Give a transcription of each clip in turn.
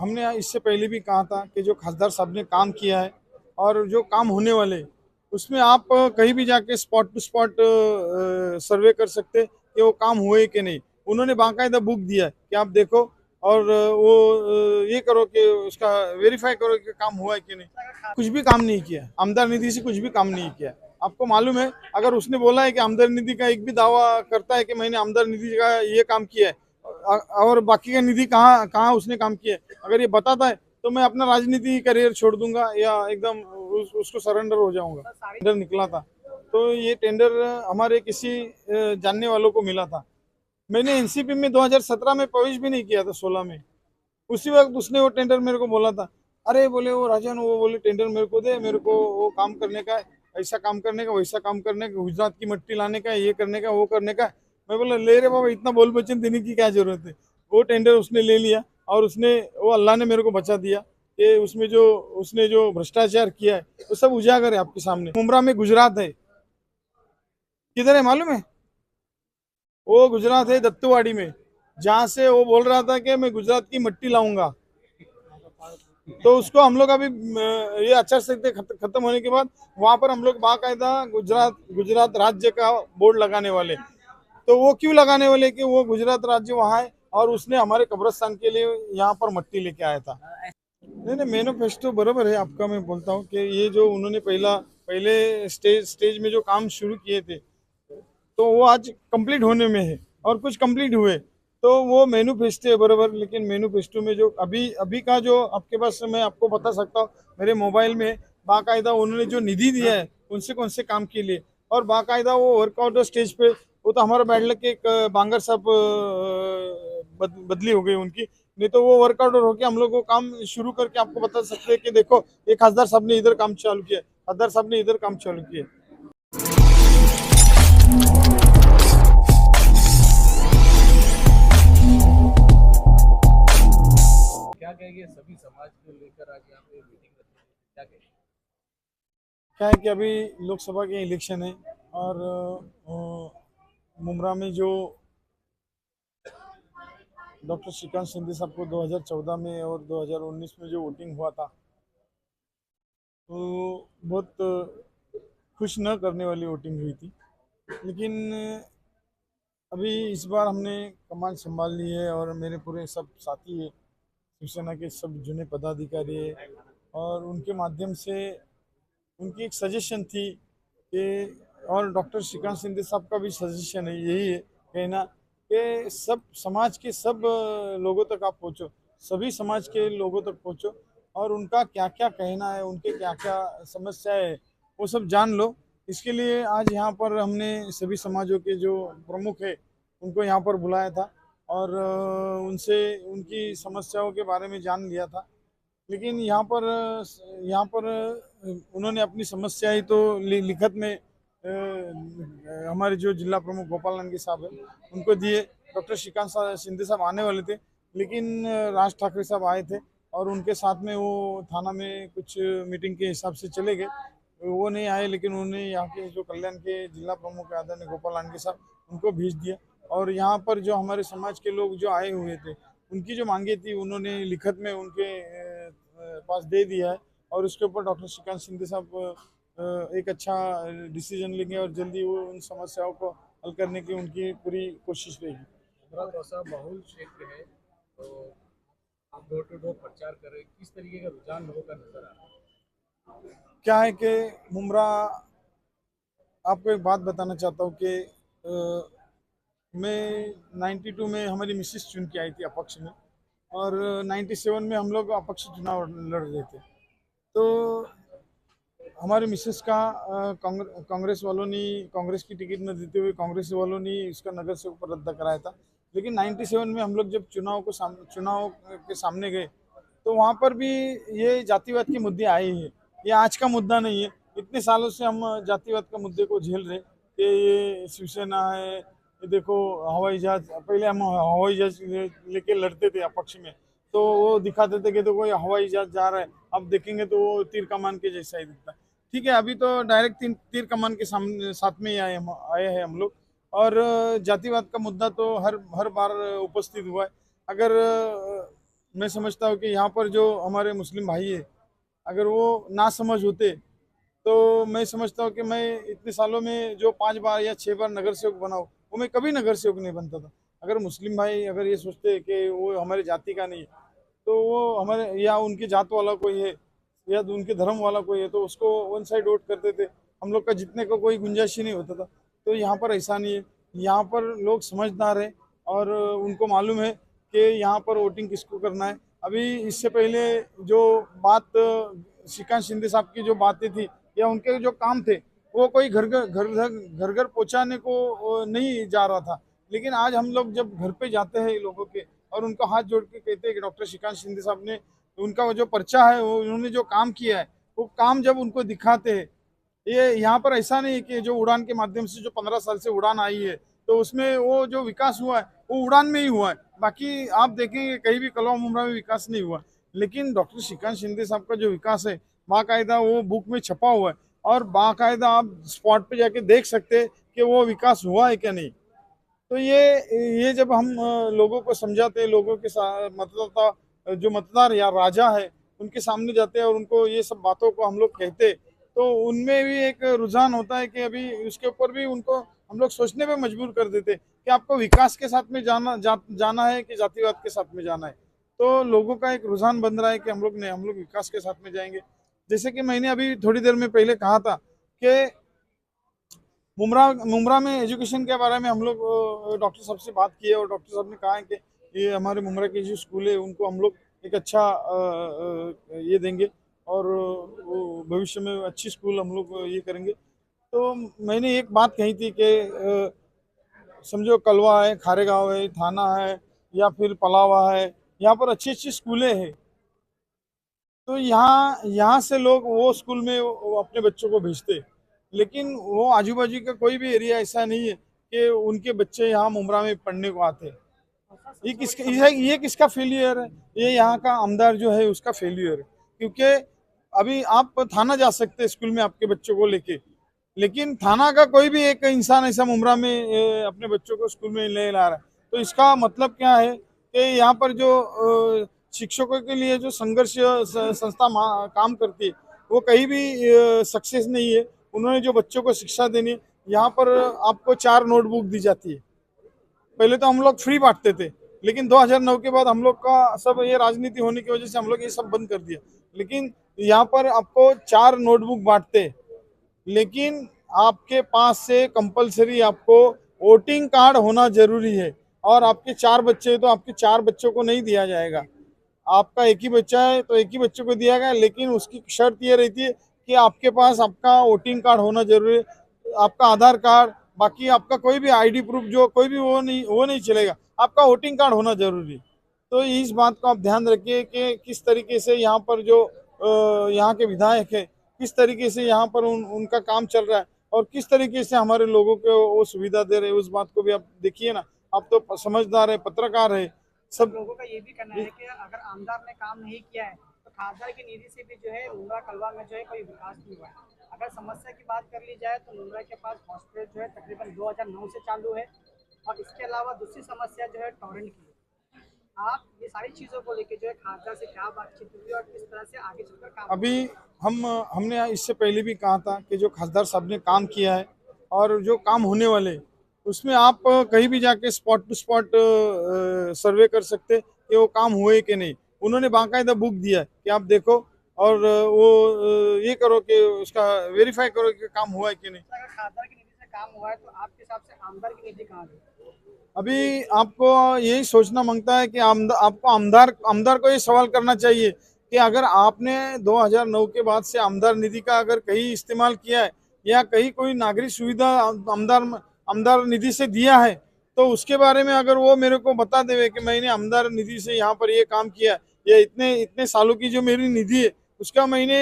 हमने इससे पहले भी कहा था कि जो खासदार साहब ने काम किया है और जो काम होने वाले उसमें आप कहीं भी जाके स्पॉट टू स्पॉट सर्वे कर सकते कि वो काम हुए कि नहीं। उन्होंने बाकायदा बुक दिया है कि आप देखो और ये करो कि उसका वेरीफाई करो कि काम हुआ है कि नहीं। कुछ भी काम नहीं किया, आमदार निधि से कुछ भी काम नहीं किया। आपको मालूम है, अगर उसने बोला है कि आमदार निधि का एक भी दावा करता है कि मैंने आमदार निधि का ये काम किया है और बाकी का निधि कहाँ कहाँ उसने काम किया है, अगर ये बताता है तो मैं अपना राजनीति करियर छोड़ दूंगा या एकदम उसको सरेंडर हो जाऊंगा। टेंडर निकला था तो ये टेंडर हमारे किसी जानने वालों को मिला था। मैंने एनसीपी में 2017 में प्रवेश भी नहीं किया था, 16 में। उसी वक्त उसने वो टेंडर मेरे को बोला था। अरे बोले वो राजन, वो बोले टेंडर मेरे को दे, मेरे को वो काम करने का है, ऐसा काम करने का, वैसा काम करने का, गुजरात की मिट्टी लाने का, ये करने का, वो करने का। मैं बोला ले रे बाबा, इतना बोल वचन देने की क्या जरूरत है। वो टेंडर उसने ले लिया और उसने वो अल्लाह ने मेरे को बचा दिया कि उसमें जो उसने जो भ्रष्टाचार किया है वो सब उजागर है आपके सामने। मुमरा में गुजरात है, किधर है मालूम है? वो गुजरात है दत्तुवाड़ी में, जहाँ से वो बोल रहा था कि मैं गुजरात की मिट्टी लाऊंगा। तो उसको हम लोग अभी ये आचार संहिता खत्म होने के बाद वहां पर हम लोग बाकायदा गुजरात गुजरात राज्य का बोर्ड लगाने वाले। तो वो क्यों लगाने वाले कि वो गुजरात राज्य वहाँ है और उसने हमारे कब्रिस्तान के लिए यहाँ पर मिट्टी लेके आया था। नहीं नहीं, मैनिफेस्टो बराबर है आपका। मैं बोलता हूँ कि ये जो उन्होंने पहले स्टेज में जो काम शुरू किए थे तो वो आज कंप्लीट होने में है और कुछ कंप्लीट हुए। तो वो मैनिफेस्टो है बराबर, लेकिन मैनिफेस्टो में जो अभी अभी का जो आपके पास मैं आपको बता सकता हूँ मेरे मोबाइल में बाकायदा उन्होंने जो निधि दिया है कौन से काम के लिए, और बाकायदा वो वर्कआउट स्टेज पे। वो तो हमारा बैड लक के एक बांगर साहब बदली हो गई उनकी, नहीं तो वो वर्कआउट होके हम लोग को काम शुरू करके आपको बता सकते हैं कि देखो एक खासदार साहब ने इधर काम चालू किया, खासदार साहब ने इधर काम चालू किया। क्या कहेंगे सभी समाज को लेकर आज यहाँ पे मीटिंग रखी है, क्या कहेंगे? क्या है कि अभी लोकसभा के इलेक्शन है और मुमरा में जो डॉक्टर श्रीकांत शिंदे साहब को 2014 में और 2019 में जो वोटिंग हुआ था तो बहुत खुश न करने वाली वोटिंग हुई थी। लेकिन अभी इस बार हमने कमान संभाल ली है और मेरे पूरे सब साथी है, शिवसेना के सब जुने पदाधिकारी है, और उनके माध्यम से उनकी एक सजेशन थी कि, और डॉक्टर श्रीकांत शिंदे साहब का भी सजेशन है, यही है कहना कि सब समाज के सब लोगों तक आप पहुँचो, सभी समाज के लोगों तक पहुँचो और उनका क्या क्या कहना है, उनके क्या क्या समस्या है वो सब जान लो। इसके लिए आज यहाँ पर हमने सभी समाजों के जो प्रमुख है उनको यहाँ पर बुलाया था और उनसे उनकी समस्याओं के बारे में जान लिया था। लेकिन यहाँ पर उन्होंने अपनी समस्याएं तो लिखत में हमारे जो जिला प्रमुख गोपाल नंदगी साहब है उनको दिए। डॉक्टर श्रीकांत शिंदे साहब आने वाले थे लेकिन राज ठाकरे साहब आए थे और उनके साथ में वो थाना में कुछ मीटिंग के हिसाब से चले गए, वो नहीं आए। लेकिन उन्होंने यहाँ के जो कल्याण के जिला प्रमुख आदरणीय गोपाल नंदगी साहब उनको भेज दिया और यहाँ पर जो हमारे समाज के लोग जो आए हुए थे उनकी जो मांगे थी उन्होंने लिखत में उनके पास दे दिया है और उसके ऊपर डॉक्टर श्रीकांत शिंदे साहब एक अच्छा डिसीजन लेंगे और जल्दी वो उन समस्याओं को हल करने की उनकी पूरी कोशिश रहेगी। थोड़ा बहुल क्षेत्र है तो आप डोर टू डोर प्रचार करें, किस तरीके का रुझान लोगों का नजर आ रहा है? क्या है कि मुमरा, आपको एक बात बताना चाहता हूँ कि मैं 92 में हमारी मिसिस चुन के आई थी अपक्ष में और 97 में हम लोग अपक्ष चुनाव लड़ रहे थे। तो हमारे मिसेस का कांग्रेस वालों ने, कांग्रेस की टिकट न देते हुए कांग्रेस वालों ने इसका नगर से ऊपर रद्द कराया था। लेकिन 97 में हम लोग जब चुनाव के सामने गए तो वहाँ पर भी ये जातिवाद के मुद्दे आए हैं। ये आज का मुद्दा नहीं है, इतने सालों से हम जातिवाद का मुद्दे को झेल रहे कि ये शिवसेना है, ये देखो हवाई जहाज, पहले हम हवाई जहाज लेके लड़ते थे अपक्ष में तो वो दिखाते थे कि देखो ये हवाई जहाज जा रहा है, अब देखेंगे तो वो तीर कमान के जैसा ही दिखता है। ठीक है, अभी तो डायरेक्ट तीर कमान के सामने साथ में ही आए हैं हम लोग। और जातिवाद का मुद्दा तो हर हर बार उपस्थित हुआ है। अगर मैं समझता हूँ कि यहाँ पर जो हमारे मुस्लिम भाई है, अगर वो ना समझ होते तो मैं समझता हूँ कि मैं इतने सालों में जो 5 बार या 6 बार नगर सेवक बना हूँ, वो मैं कभी नगर सेवक नहीं बनता था। अगर मुस्लिम भाई अगर ये सोचते कि वो हमारी जाति का नहीं है, तो वो हमारे या उनकी जात वाला कोई है या उनके धर्म वाला कोई है, तो उसको वन साइड वोट करते थे। हम लोग का जीतने का कोई गुंजाइश ही नहीं होता था। तो यहाँ पर ऐसा नहीं है। यहाँ पर लोग समझदार है और उनको मालूम है कि यहाँ पर वोटिंग किसको करना है। अभी इससे पहले जो बात श्रीकांत शिंदे साहब की जो बातें थी या उनके जो काम थे, वो कोई घर घर पहुंचाने को नहीं जा रहा था। लेकिन आज हम लोग जब घर पे जाते हैं लोगों के और उनको हाथ जोड़ के कहते हैं कि डॉक्टर श्रीकांत शिंदे साहब ने उनका वो जो पर्चा है, वो उन्होंने जो काम किया है, वो काम जब उनको दिखाते हैं, ये यहाँ पर ऐसा नहीं कि जो उड़ान के माध्यम से जो 15 साल से उड़ान आई है, तो उसमें वो जो विकास हुआ है वो उड़ान में ही हुआ है। बाकी आप देखेंगे कहीं भी कलवा मुमरा में विकास नहीं हुआ। लेकिन डॉक्टर श्रीकांत शिंदे साहब का जो विकास है, बाकायदा वो बुक में छपा हुआ है और बाकायदा आप स्पॉट पे जाके देख सकते हैं कि वो विकास हुआ है क्या नहीं। तो ये जब हम लोगों को समझाते हैं, लोगों के साथ मतदाता जो मतदार या राजा है उनके सामने जाते हैं और उनको ये सब बातों को हम लोग कहते, तो उनमें भी एक रुझान होता है कि अभी उसके ऊपर भी उनको हम लोग सोचने पे मजबूर कर देते कि आपको विकास के साथ में जाना है कि जातिवाद के साथ में जाना है। तो लोगों का एक रुझान बन रहा है कि हम लोग विकास के साथ में जाएंगे। जैसे कि मैंने अभी थोड़ी देर में पहले कहा था कि मुमरा मुमरा में एजुकेशन के बारे में हम लोग डॉक्टर साहब से बात की है और डॉक्टर साहब ने कहा है कि ये हमारे मुमरा के जो स्कूल है उनको हम लोग एक अच्छा ये देंगे और वो भविष्य में अच्छी स्कूल हम लोग ये करेंगे। तो मैंने एक बात कही थी कि समझो कलवा है, खारेगांव है, थाना है या फिर पलावा है, यहाँ पर अच्छी अच्छी स्कूलें हैं। तो यहाँ यहाँ से लोग वो स्कूल में वो अपने बच्चों को भेजते, लेकिन वो आजू बाजू का कोई भी एरिया ऐसा नहीं है कि उनके बच्चे यहाँ मुमरा में पढ़ने को आते हैं। ये किसका फेलियर है? ये यहाँ का आमदार जो है उसका फेलियर है। क्योंकि अभी आप थाना जा सकते हैं स्कूल में आपके बच्चों को लेके, लेकिन थाना का कोई भी एक इंसान ऐसा मुमरा में अपने बच्चों को स्कूल में ले ला रहा है। तो इसका मतलब क्या है कि यहाँ पर जो शिक्षकों के लिए जो संघर्ष संस्था काम करती है, वो कहीं भी सक्सेस नहीं है। उन्होंने जो बच्चों को शिक्षा देनी है, यहाँ पर आपको 4 नोटबुक दी जाती है। पहले तो हम लोग फ्री बांटते थे, लेकिन 2009 के बाद हम लोग का सब ये राजनीति होने की वजह से हम लोग ये सब बंद कर दिया। लेकिन यहाँ पर आपको 4 नोटबुक बांटते, लेकिन आपके पास से कंपलसरी आपको वोटिंग कार्ड होना जरूरी है। और आपके 4 बच्चे हैं तो आपके 4 बच्चों को नहीं दिया जाएगा। आपका एक ही बच्चा है तो एक ही बच्चे को दिया गया, लेकिन उसकी शर्त ये रहती है कि आपके पास आपका वोटिंग कार्ड होना जरूरी है, आपका आधार कार्ड, बाकी आपका कोई भी आईडी प्रूफ जो कोई भी वो नहीं चलेगा, आपका वोटिंग कार्ड होना जरूरी। तो इस बात को आप ध्यान रखिए कि किस तरीके से यहाँ पर जो यहाँ के विधायक है, किस तरीके से यहाँ पर उनका काम चल रहा है और किस तरीके से हमारे लोगों को वो सुविधा दे रहे हैं, उस बात को भी आप देखिए ना। आप तो समझदार है, पत्रकार है, सब लोगों का ये भी कहना है कि अगर आमदार ने काम नहीं किया है तो खासदार की निधि से भी जो है मुंद्रा कलवा में जो है कोई विकास नहीं हुआ है। अगर समस्या की बात कर ली जाए तो मुंद्रा के पास हॉस्पिटल जो है तकरीबन 2009 से चालू है और इसके अलावा दूसरी समस्या जो है टॉरेंट की है। आप ये सारी चीज़ों को लेकर जो है खासदार से क्या बातचीत हुई और किस तरह से आगे चलकर काम अभी हमने इससे पहले भी कहा था कि जो खासदार साहब ने काम किया है और जो काम होने वाले, उसमें आप कहीं भी जाके स्पॉट टू स्पॉट सर्वे कर सकते कि वो काम हुए कि नहीं। उन्होंने बाकायदा बुक दिया है कि आप देखो और वो ये करो कि उसका वेरीफाई करो कि काम हुआ है कि नहीं। अगर खासदार की निधि से काम हुआ है तो आपके हिसाब से आमदार की निधि कहाँ गई? अभी आपको यही सोचना मांगता है कि आपको आमदार को ये सवाल करना चाहिए कि अगर आपने 2009 के बाद से आमदार निधि का अगर कहीं इस्तेमाल किया है या कहीं कोई नागरिक सुविधा आमदार निधि से दिया है, तो उसके बारे में अगर वो मेरे को बता देवे कि मैंने आमदार निधि से यहाँ पर ये काम किया या इतने इतने सालों की जो मेरी निधि है उसका मैंने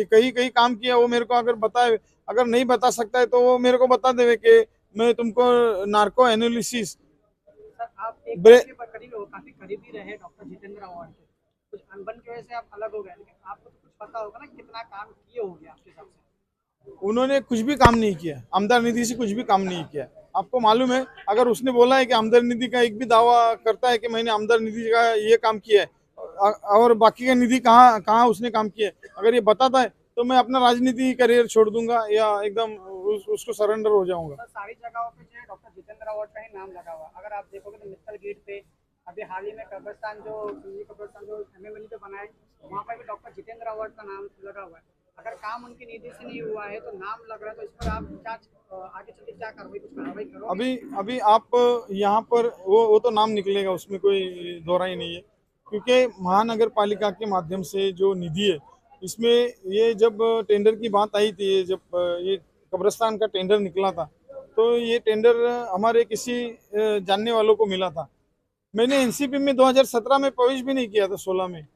कहीं कहीं काम किया, वो मेरे को अगर बताए। अगर नहीं बता सकता है तो वो मेरे को बता देवे कि मैं तुमको नार्को एनालिसिस सर आप एक ब्रे दूसरे पर करीब हो, काफी करीबी रहे डॉक्टर जितेंद्र आव्हाड के। कुछ अनबन की वजह से आप अलग हो गए, लेकिन आपको तो कुछ पता होगा ना कितना काम किए होंगे आपके हिसाब से। उन्होंने कुछ भी काम नहीं किया, आमदार निधि से कुछ भी काम नहीं किया। आपको मालूम है, अगर उसने बोला है कि आमदार निधि का एक भी दावा करता है कि मैंने आमदार निधि का ये काम किया है, और बाकी का निधि कहाँ कहाँ उसने काम किया है, अगर ये बताता है तो मैं अपना राजनीति करियर छोड़ दूंगा या एकदम उसको सरेंडर हो जाऊंगा। सर सारी जगहों पे जो है डॉक्टर जितेंद्र रावत का ही नाम लगा हुआ है। अगर आप देखोगे तो मित्तल गेट पे अभी हाल ही में कब्रिस्तान जो एमएमएलए पे बना है, वहाँ पर भी डॉक्टर जितेंद्र रावत का नाम लगा हुआ है। अगर काम उनकी निधि से नहीं हुआ है तो नाम लग रहा है, तो इस पर आप क्या आगे चल के क्या कार्रवाई कुछ कार्रवाई करोगे? अभी अभी आप यहाँ पर वो तो नाम निकलेगा, उसमें कोई दोहरा ही नहीं है, क्योंकि महानगर पालिका के माध्यम से जो निधि है इसमें ये जब टेंडर की बात आई थी, जब ये कब्रिस्तान का टेंडर निकला था तो ये टेंडर हमारे किसी जानने वालों को मिला था। मैंने एनसीपी में 2017 में प्रवेश भी नहीं किया था, 16 में।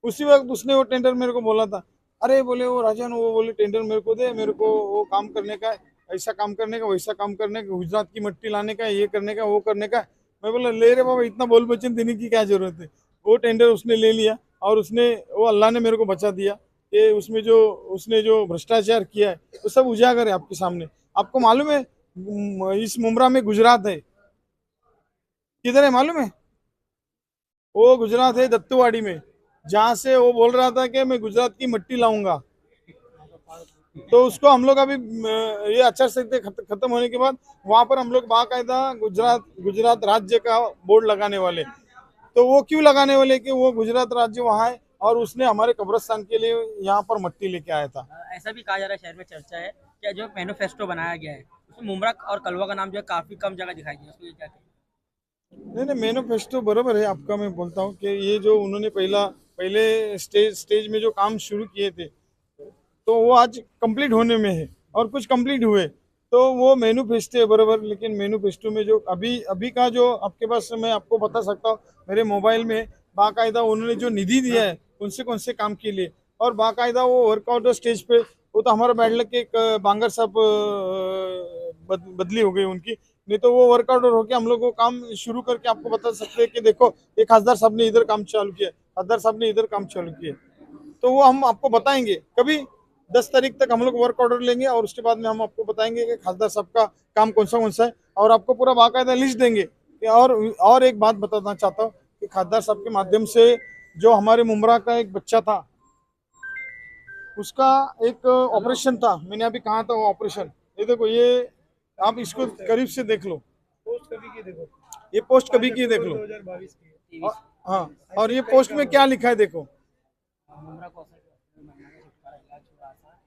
उसी वक्त उसने वो टेंडर मेरे को बोला था। अरे बोले वो राजन, वो बोले टेंडर मेरे को दे, मेरे को वो काम करने का है, ऐसा काम करने का, वैसा काम करने का, गुजरात की मिट्टी लाने का, ये करने का, वो करने का। मैं बोला ले रे बाबा, इतना बोल बचन देने की क्या जरूरत है। वो टेंडर उसने ले लिया और उसने वो अल्लाह ने मेरे को बचा दिया कि उसमें जो उसने जो भ्रष्टाचार किया है वो सब उजागर है आपके सामने। आपको मालूम है इस मुमरा में गुजरात है, किधर है मालूम है? वो गुजरात है दत्तुवाड़ी में, जहाँ से वो बोल रहा था कि मैं गुजरात की मिट्टी लाऊंगा। तो उसको हम लोग अभी ये आचार संहिता खत्म होने के बाद वहां पर हम लोग बाकायदा गुजरात राज्य का बोर्ड लगाने वाले। तो वो क्यों लगाने वाले कि वो गुजरात राज्य वहाँ है और उसने हमारे कब्रिस्तान के लिए यहाँ पर मिट्टी लेके आया था। ऐसा भी कहा जा रहा है, शहर में चर्चा है कि जो मैनिफेस्टो बनाया गया है उसमें मुमरा और कलवा का नाम जो है काफी कम जगह दिखाई दिया, उसको ये क्या कहते नहीं मैनिफेस्टो बराबर है आपका। मैं बोलता हूँ कि ये जो उन्होंने पहले स्टेज में जो काम शुरू किए थे तो वो आज कंप्लीट होने में है और कुछ कंप्लीट हुए, तो वो मैनिफेस्टो है बराबर। लेकिन मैनिफेस्टो में जो अभी का जो आपके पास मैं आपको बता सकता हूँ, मेरे मोबाइल में बाकायदा उन्होंने जो निधि दिया है कौन से काम के लिए, और बाकायदा वो वर्कआउट स्टेज पे, वो तो हमारा बैड लक के एक बांगर साहब बदली हो गई उनकी, नहीं तो वो वर्कआउट होके हम लोग वो काम शुरू करके आपको बता सकते हैं कि देखो एक खासदार साहब ने इधर काम चालू किया, खासदार साहब ने इधर काम चालू किया। तो वो हम आपको बताएंगे कभी 10 तारीख तक हम लोग वर्क ऑर्डर लेंगे और उसके बाद में हम आपको बताएंगे कि खासदार साहब का काम कौन सा है, और आपको पूरा बाकायदा लिस्ट देंगे। और एक बात बताना चाहता हूँ कि खासदार साहब के माध्यम से जो हमारे मुमरा का एक बच्चा था उसका एक ऑपरेशन था, मैंने अभी कहा था वो ऑपरेशन, ये देखो, ये आप इसको करीब से देख लो, पोस्ट कभी की देखो, ये पोस्ट कभी की देख लो। 2022 की। हाँ, और ये पोस्ट में क्या लिखा है देखो, हैं? मुमरा को असर महिला का छुटकारा इलाज हुआ था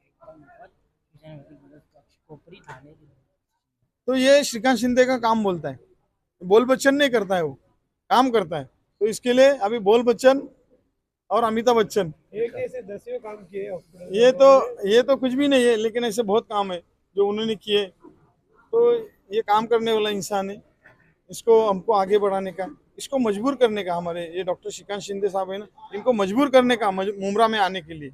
एकदम ऊपर मदद कक्ष कोपरी थाने की। तो ये श्रीकांत शिंदे का काम बोलता है, बोल बच्चन नहीं करता है, वो काम करता है। तो इसके लिए अभी बोल बच्चन और अमिताभ बच्चन, एक ऐसे दसियों काम किए हॉस्पिटल। ये तो कुछ भी नहीं है, लेकिन ऐसे बहुत काम है जो उन्होंने किए। तो ये काम करने वाला इंसान है, इसको हमको आगे बढ़ाने का, इसको मजबूर करने का, हमारे ये डॉक्टर श्रीकांत शिंदे साहब है ना, इनको मजबूर करने का मुमरा में आने के लिए।